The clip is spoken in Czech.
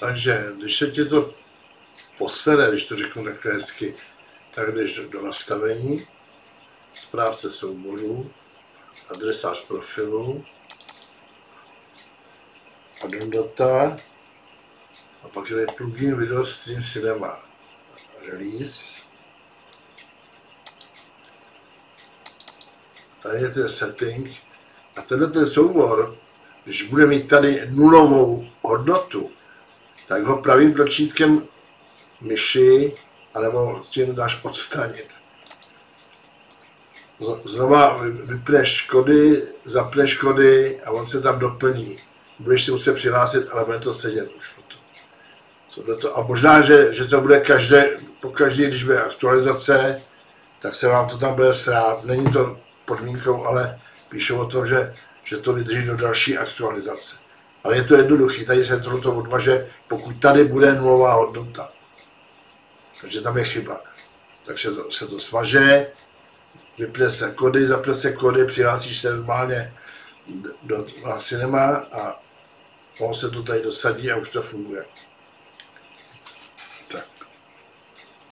Takže když se ti to posere, když to řeknu takhle hezky, tak jdeš do nastavení, správce souboru, adresář profilu, add-on data, a pak je tady plugin Video Stream Cinema Release. Tady je ten setting a tenhle ten soubor, když bude mít tady nulovou hodnotu, tak ho pravým tlačítkem myši, anebo tím dáš odstranit. Znova vypneš kody, zapneš kody a on se tam doplní. Budeš si muset přihlásit, ale bude to sedět už potom. A možná, že to bude pokaždé, když bude aktualizace, tak se vám to tam bude srát. Není to podmínkou, ale píšou o tom, že to vydrží do další aktualizace. Ale je to jednoduchý, tady se to odmaže, pokud tady bude nulová hodnota. Takže tam je chyba. Takže se to smaže, vypne se kody, zapne se kody, přihlásíš se normálně do cinema a on se to tady dosadí a už to funguje.